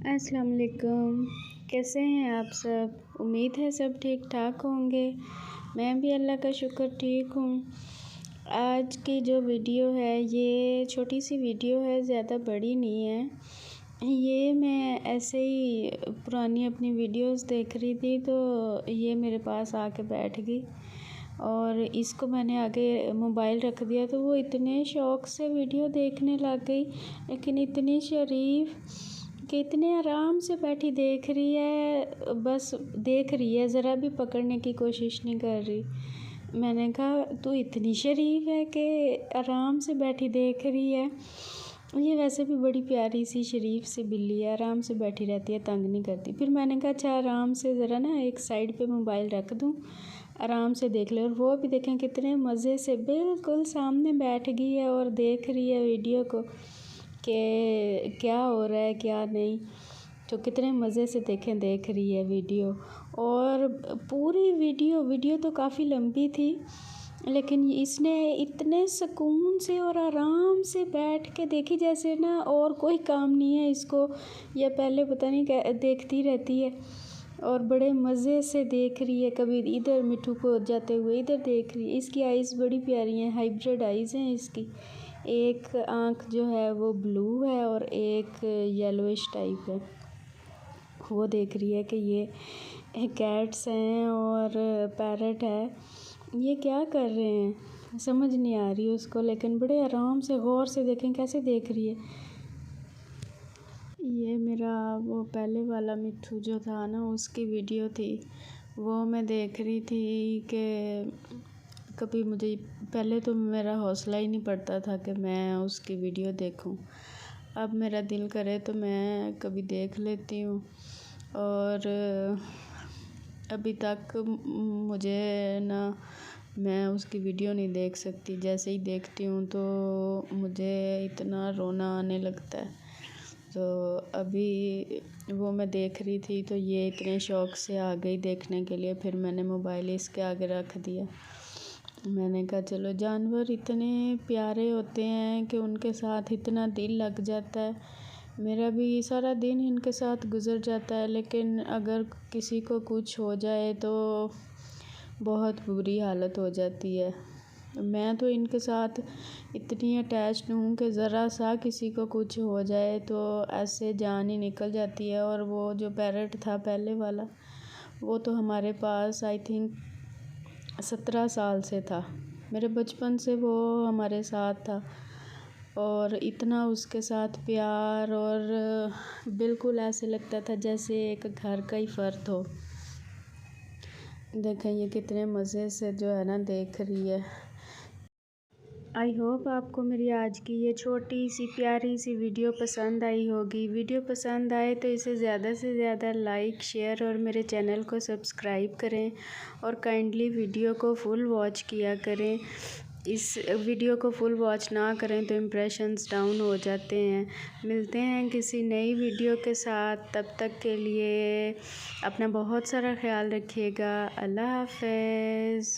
अस्सलाम वालेकुम। कैसे हैं आप सब? उम्मीद है सब ठीक ठाक होंगे। मैं भी अल्लाह का शुक्र ठीक हूँ। आज की जो वीडियो है ये छोटी सी वीडियो है, ज़्यादा बड़ी नहीं है। ये मैं ऐसे ही पुरानी अपनी वीडियोस देख रही थी तो ये मेरे पास आके बैठ गई और इसको मैंने आगे मोबाइल रख दिया तो वो इतने शौक़ से वीडियो देखने लग गई, लेकिन इतनी शरीफ कि इतने आराम से बैठी देख रही है, बस देख रही है, ज़रा भी पकड़ने की कोशिश नहीं कर रही। मैंने कहा तू इतनी शरीफ है कि आराम से बैठी देख रही है। ये वैसे भी बड़ी प्यारी सी शरीफ सी बिल्ली है, आराम से बैठी रहती है, तंग नहीं करती। फिर मैंने कहा अच्छा आराम से ज़रा ना एक साइड पे मोबाइल रख दूँ, आराम से देख ले। और वो भी देखें कितने मज़े से बिल्कुल सामने बैठ गई है और देख रही है वीडियो को कि क्या हो रहा है क्या नहीं। तो कितने मज़े से देख रही है वीडियो। और पूरी वीडियो तो काफ़ी लंबी थी, लेकिन इसने इतने सुकून से और आराम से बैठ के देखी जैसे ना और कोई काम नहीं है इसको, या पहले पता नहीं क्या देखती रहती है। और बड़े मज़े से देख रही है, कभी इधर मिट्ठू को जाते हुए इधर देख रही है। इसकी आइज़ बड़ी प्यारी हैं, हाइब्रिड आइज़ हैं इसकी। एक आँख जो है वो ब्लू है और एक येलोइश टाइप है। वो देख रही है कि ये कैट्स हैं और पैरट है, ये क्या कर रहे हैं समझ नहीं आ रही उसको, लेकिन बड़े आराम से गौर से देखें कैसे देख रही है। ये मेरा वो पहले वाला मिट्ठू जो था ना, उसकी वीडियो थी, वो मैं देख रही थी कि कभी मुझे पहले तो मेरा हौसला ही नहीं पड़ता था कि मैं उसकी वीडियो देखूं। अब मेरा दिल करे तो मैं कभी देख लेती हूँ। और अभी तक मुझे ना मैं उसकी वीडियो नहीं देख सकती, जैसे ही देखती हूँ तो मुझे इतना रोना आने लगता है। तो अभी वो मैं देख रही थी तो ये इतने शौक़ से आ गई देखने के लिए, फिर मैंने मोबाइल इसके आगे रख दिया। मैंने कहा चलो, जानवर इतने प्यारे होते हैं कि उनके साथ इतना दिल लग जाता है। मेरा भी सारा दिन इनके साथ गुज़र जाता है, लेकिन अगर किसी को कुछ हो जाए तो बहुत बुरी हालत हो जाती है। मैं तो इनके साथ इतनी अटैच्ड हूँ कि ज़रा सा किसी को कुछ हो जाए तो ऐसे जान ही निकल जाती है। और वो जो पैरट था पहले वाला, वो तो हमारे पास आई थिंक 17 साल से था, मेरे बचपन से वो हमारे साथ था। और इतना उसके साथ प्यार, और बिल्कुल ऐसे लगता था जैसे एक घर का ही फ़र्द हो। देखें ये कितने मज़े से जो है ना देख रही है। आई होप आपको मेरी आज की ये छोटी सी प्यारी सी वीडियो पसंद आई होगी। वीडियो पसंद आए तो इसे ज़्यादा से ज़्यादा लाइक, शेयर और मेरे चैनल को सब्सक्राइब करें और काइंडली वीडियो को फुल वॉच किया करें। इस वीडियो को फुल वॉच ना करें तो इम्प्रेशंस डाउन हो जाते हैं। मिलते हैं किसी नई वीडियो के साथ, तब तक के लिए अपना बहुत सारा ख्याल रखिएगा। अल्लाह हाफ़िज़।